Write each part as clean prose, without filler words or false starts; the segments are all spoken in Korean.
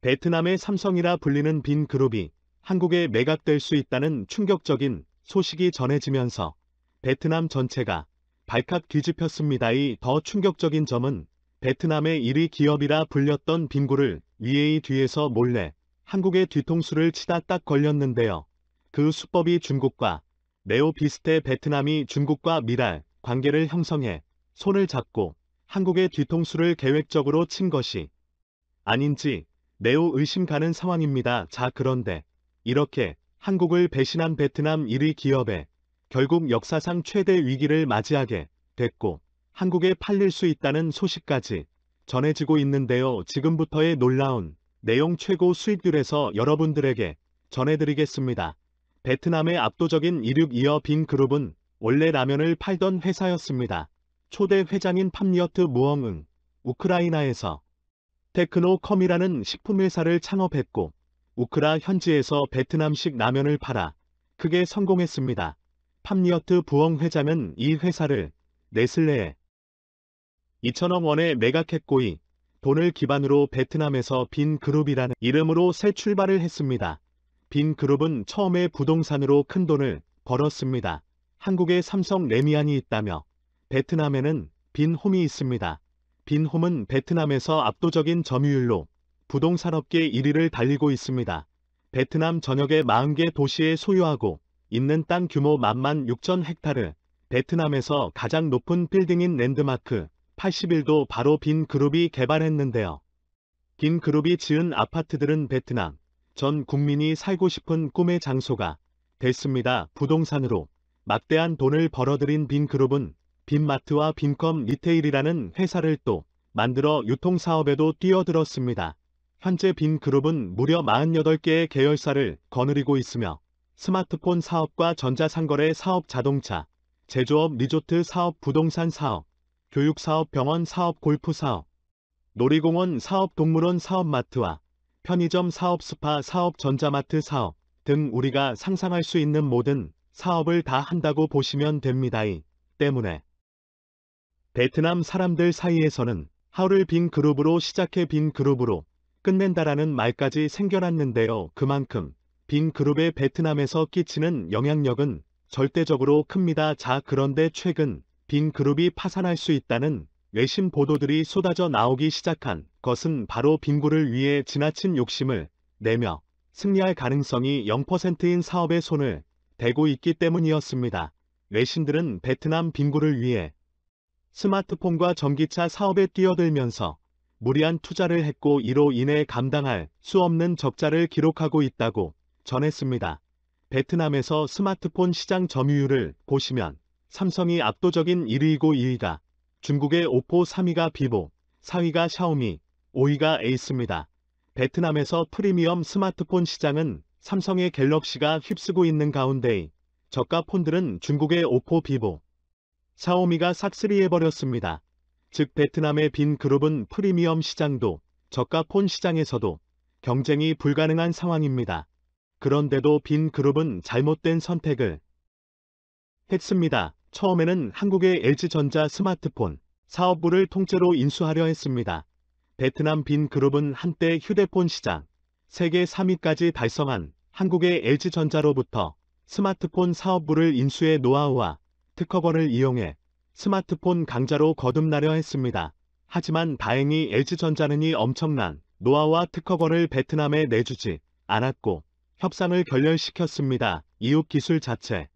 베트남의 삼성이라 불리는 빈그룹이 한국에 매각될 수 있다는 충격적인 소식이 전해지면서 베트남 전체가 발칵 뒤집혔습니다. 이 더 충격적인 점은 베트남의 1위 기업이라 불렸던 빈고를 위에이 뒤에서 몰래 한국의 뒤통수를 치다 딱 걸렸는데요. 그 수법이 중국과 매우 비슷해 베트남이 중국과 밀할 관계를 형성해 손을 잡고 한국의 뒤통수를 계획적으로 친 것이 아닌지 매우 의심 가는 상황입니다. 자, 그런데 이렇게 한국을 배신한 베트남 1위 기업에 결국 역사상 최대 위기를 맞이하게 됐고 한국에 팔릴 수 있다는 소식까지 전해지고 있는데요. 지금부터의 놀라운 내용 최고 수익률에서 여러분들에게 전해드리겠습니다. 베트남의 압도적인 이륙 이어 빈그룹은 원래 라면을 팔던 회사였습니다. 초대 회장인 팜리어트 무엉은 우크라이나에서 테크노컴이라는 식품회사를 창업했고 우크라 현지에서 베트남식 라면을 팔아 크게 성공했습니다. 팜리어트 부엉 회장은 이 회사를 네슬레에 2천억 원에 매각했고 이 돈을 기반으로 베트남에서 빈그룹이라는 이름으로 새 출발을 했습니다. 빈그룹은 처음에 부동산으로 큰 돈을 벌었습니다. 한국에 삼성 레미안이 있다며 베트남에는 빈홈이 있습니다. 빈홈은 베트남에서 압도적인 점유율로 부동산업계 1위를 달리고 있습니다. 베트남 전역의 40개 도시에 소유하고 있는 땅 규모 16,000 헥타르, 베트남에서 가장 높은 빌딩인 랜드마크 81도 바로 빈그룹이 개발했는데요. 빈그룹이 지은 아파트들은 베트남 전 국민이 살고 싶은 꿈의 장소가 됐습니다. 부동산으로 막대한 돈을 벌어들인 빈그룹은 빈마트와 빈컴 리테일이라는 회사를 또 만들어 유통사업에도 뛰어들었습니다. 현재 빈그룹은 무려 48개의 계열사를 거느리고 있으며 스마트폰 사업과 전자상거래 사업, 자동차, 제조업, 리조트 사업, 부동산 사업, 교육사업, 병원 사업, 골프 사업, 놀이공원 사업, 동물원 사업, 마트와 편의점 사업, 스파 사업, 전자마트 사업 등 우리가 상상할 수 있는 모든 사업을 다 한다고 보시면 됩니다. 이 때문에 베트남 사람들 사이에서는 하루를 빈그룹으로 시작해 빈그룹으로 끝낸다라는 말까지 생겨났는데요. 그만큼 빈그룹의 베트남에서 끼치는 영향력은 절대적으로 큽니다. 자, 그런데 최근 빈그룹이 파산할 수 있다는 외신 보도들이 쏟아져 나오기 시작한 것은 바로 빈고를 위해 지나친 욕심을 내며 승리할 가능성이 0%인 사업에 손을 대고 있기 때문이었습니다. 외신들은 베트남 빈고를 위해 스마트폰과 전기차 사업에 뛰어들면서 무리한 투자를 했고 이로 인해 감당할 수 없는 적자를 기록하고 있다고 전했습니다. 베트남에서 스마트폰 시장 점유율을 보시면 삼성이 압도적인 1위이고 2위가 중국의 오포, 3위가 비보, 4위가 샤오미, 5위가 에이스입니다. 베트남에서 프리미엄 스마트폰 시장은 삼성의 갤럭시가 휩쓰고 있는 가운데 저가 폰들은 중국의 오포, 비보, 샤오미가 싹쓸이해버렸습니다. 즉 베트남의 빈그룹은 프리미엄 시장도 저가 폰 시장에서도 경쟁이 불가능한 상황입니다. 그런데도 빈그룹은 잘못된 선택을 했습니다. 처음에는 한국의 LG전자 스마트폰 사업부를 통째로 인수하려 했습니다. 베트남 빈그룹은 한때 휴대폰 시장 세계 3위까지 달성한 한국의 LG전자로부터 스마트폰 사업부를 인수해 노하우와 특허권을 이용해 스마트폰 강자로 거듭나려 했습니다. 하지만 다행히 LG전자는 이 엄청난 노하우와 특허권을 베트남에 내주지 않았고 협상을 결렬시켰습니다. 이웃 기술 자체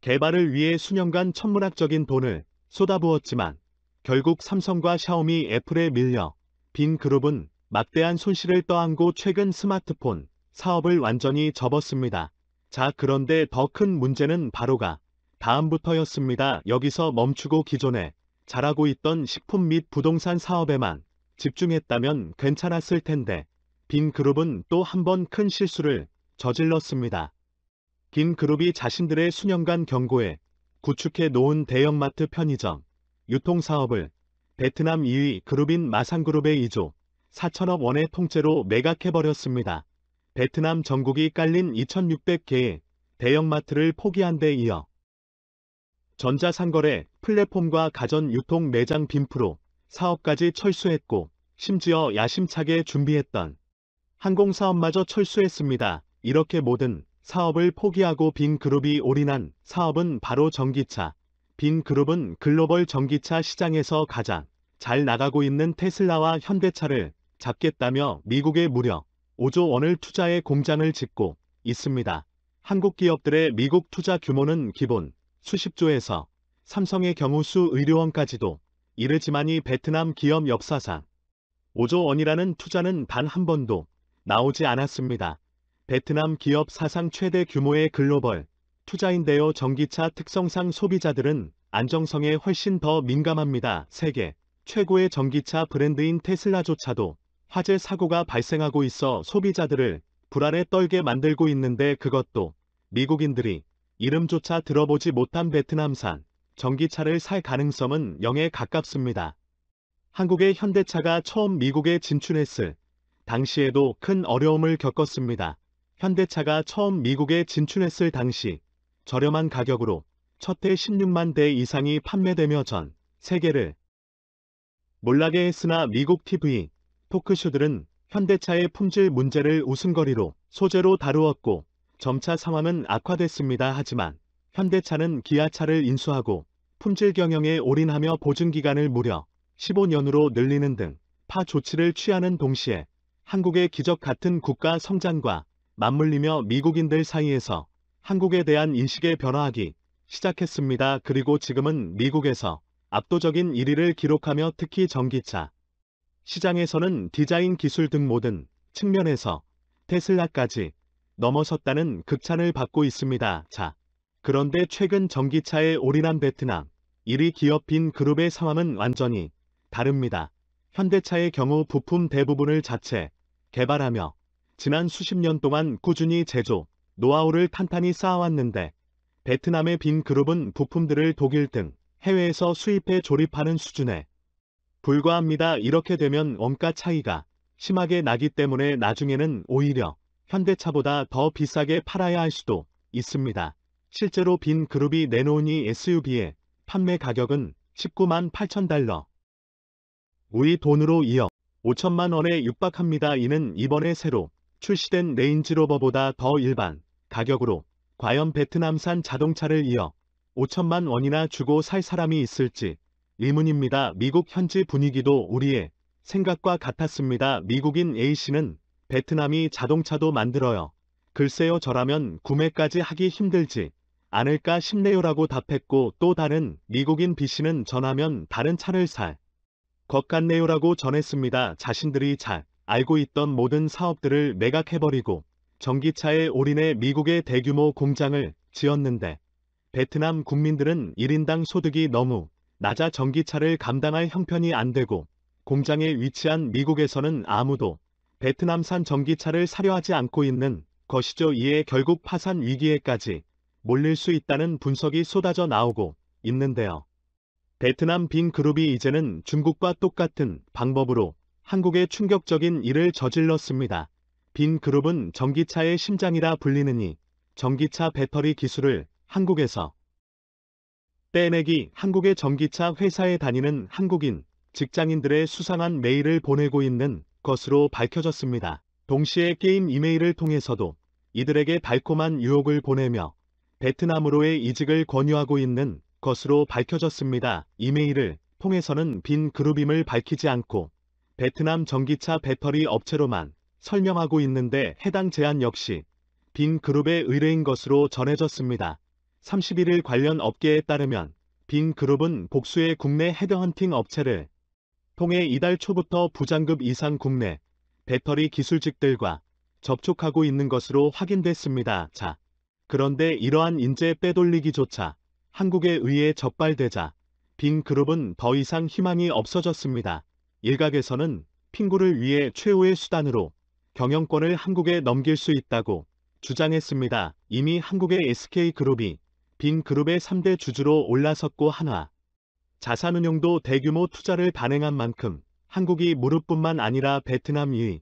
개발을 위해 수년간 천문학적인 돈을 쏟아부었지만 결국 삼성과 샤오미, 애플에 밀려 빈그룹은 막대한 손실을 떠안고 최근 스마트폰 사업을 완전히 접었습니다. 자, 그런데 더 큰 문제는 바로가 다음부터였습니다. 여기서 멈추고 기존에 잘하고 있던 식품 및 부동산 사업에만 집중했다면 괜찮았을 텐데 빈그룹은 또 한 번 큰 실수를 저질렀습니다. 빈그룹이 자신들의 수년간 경고에 구축해 놓은 대형마트, 편의점, 유통사업을 베트남 2위 그룹인 마상그룹에 2조 4천억 원의 통째로 매각해버렸습니다. 베트남 전국이 깔린 2,600개의 대형마트를 포기한 데 이어 전자상거래 플랫폼과 가전유통 매장 빈프로 사업까지 철수했고 심지어 야심차게 준비했던 항공사업마저 철수했습니다. 이렇게 모든 사업을 포기하고 빈그룹이 올인한 사업은 바로 전기차. 빈그룹은 글로벌 전기차 시장에서 가장 잘 나가고 있는 테슬라와 현대차를 잡겠다며 미국에 무려 5조 원을 투자해 공장을 짓고 있습니다. 한국 기업들의 미국 투자 규모는 기본 수십조에서 삼성의 경우 수의료원까지도 이르지만이 베트남 기업 역사상 5조 원이라는 투자는 단 한 번도 나오지 않았습니다. 베트남 기업 사상 최대 규모의 글로벌 투자인데요. 전기차 특성상 소비자들은 안정성에 훨씬 더 민감합니다. 세계 최고의 전기차 브랜드인 테슬라조차도 화재 사고가 발생하고 있어 소비자들을 불안에 떨게 만들고 있는데 그것도 미국인들이 이름조차 들어보지 못한 베트남산 전기차를 살 가능성은 0에 가깝습니다. 한국의 현대차가 처음 미국에 진출했을 당시에도 큰 어려움을 겪었습니다. 현대차가 처음 미국에 진출했을 당시 저렴한 가격으로 첫 해 16만 대 이상이 판매되며 전 세계를 몰락해 했으나 미국 TV, 토크쇼들은 현대차의 품질 문제를 웃음거리로 소재로 다루었고 점차 상황은 악화됐습니다. 하지만 현대차는 기아차를 인수하고 품질 경영에 올인하며 보증기간을 무려 15년으로 늘리는 등 파 조치를 취하는 동시에 한국의 기적 같은 국가 성장과 맞물리며 미국인들 사이에서 한국에 대한 인식에 변화하기 시작했습니다. 그리고 지금은 미국에서 압도적인 1위를 기록하며 특히 전기차 시장에서는 디자인 기술 등 모든 측면에서 테슬라까지 넘어섰다는 극찬을 받고 있습니다. 자, 그런데 최근 전기차에 올인한 베트남 1위 기업 빈그룹의 상황은 완전히 다릅니다. 현대차의 경우 부품 대부분을 자체 개발하며 지난 수십 년 동안 꾸준히 제조 노하우를 탄탄히 쌓아왔는데 베트남의 빈그룹은 부품들을 독일 등 해외에서 수입해 조립하는 수준에 불과합니다. 이렇게 되면 원가 차이가 심하게 나기 때문에 나중에는 오히려 현대차보다 더 비싸게 팔아야 할 수도 있습니다. 실제로 빈그룹이 내놓은 이 SUV의 판매 가격은 19만 8천 달러. 우리 돈으로 2억 5천만 원에 육박합니다. 이는 이번에 새로 출시된 레인지로버보다 더 일반 가격으로 과연 베트남산 자동차를 2억 5천만 원이나 주고 살 사람이 있을지 의문입니다. 미국 현지 분위기도 우리의 생각과 같았습니다. 미국인 A씨는 베트남이 자동차도 만들어요. 글쎄요, 저라면 구매까지 하기 힘들지 않을까 싶네요라고 답했고, 또 다른 미국인 B씨는 전하면 다른 차를 살 것 같네요라고 전했습니다. 자신들이 잘 알고 있던 모든 사업들을 매각해버리고 전기차에 올인해 미국의 대규모 공장을 지었는데 베트남 국민들은 1인당 소득이 너무 낮아 전기차를 감당할 형편이 안 되고 공장에 위치한 미국에서는 아무도 베트남산 전기차를 사려 하지 않고 있는 것이죠. 이에 결국 파산 위기에까지 몰릴 수 있다는 분석이 쏟아져 나오고 있는데요. 베트남 빈그룹이 이제는 중국과 똑같은 방법으로 한국에 충격적인 일을 저질렀습니다. 빈그룹은 전기차의 심장이라 불리는 이 전기차 배터리 기술을 한국에서 떼내기 한국의 전기차 회사에 다니는 한국인 직장인들의 수상한 메일을 보내고 있는 것으로 밝혀졌습니다. 동시에 게임 이메일을 통해서도 이들에게 달콤한 유혹을 보내며 베트남으로의 이직을 권유하고 있는 것으로 밝혀졌습니다. 이메일을 통해서는 빈그룹임을 밝히지 않고 베트남 전기차 배터리 업체로만 설명하고 있는데 해당 제안 역시 빈그룹의 의뢰인 것으로 전해졌습니다. 31일 관련 업계에 따르면 빈그룹은 복수의 국내 헤드헌팅 업체를 통해 이달 초부터 부장급 이상 국내 배터리 기술직들과 접촉하고 있는 것으로 확인됐습니다. 자, 그런데 이러한 인재 빼돌리기조차 한국에 의해 적발되자 빈그룹은 더 이상 희망이 없어졌습니다. 일각에서는 핑구를 위해 최후의 수단으로 경영권을 한국에 넘길 수 있다고 주장했습니다. 이미 한국의 SK그룹이 빈그룹의 3대 주주로 올라섰고 한화 자산운용도 대규모 투자를 단행한 만큼 한국이 무릎뿐만 아니라 베트남 2위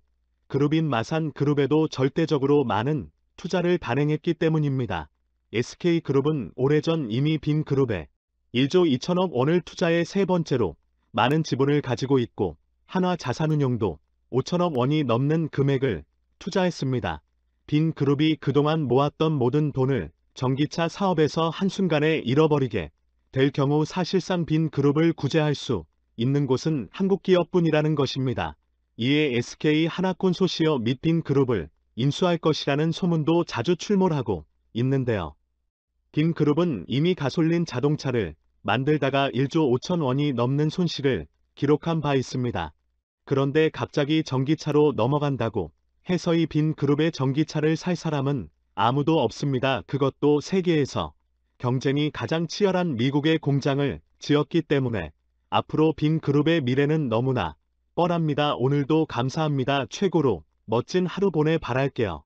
그룹인 마산그룹에도 절대적으로 많은 투자를 단행했기 때문입니다. SK그룹은 오래전 이미 빈그룹에 1조 2천억 원을 투자해 세 번째로 많은 지분을 가지고 있고 한화 자산운용도 5천억 원이 넘는 금액을 투자했습니다. 빈그룹이 그동안 모았던 모든 돈을 전기차 사업에서 한순간에 잃어버리게 될 경우 사실상 빈그룹을 구제할 수 있는 곳은 한국기업뿐이라는 것입니다. 이에 SK 하나콘소시어 및 빈그룹을 인수할 것이라는 소문도 자주 출몰하고 있는데요. 빈그룹은 이미 가솔린 자동차를 만들다가 1조 5천 원이 넘는 손실을 기록한 바 있습니다. 그런데 갑자기 전기차로 넘어간다고 해서 이 빈그룹의 전기차를 살 사람은 아무도 없습니다. 그것도 세계에서 경쟁이 가장 치열한 미국의 공장을 지었기 때문에 앞으로 빈그룹의 미래는 너무나 뻔합니다. 오늘도 감사합니다. 최고로 멋진 하루 보내 바랄게요.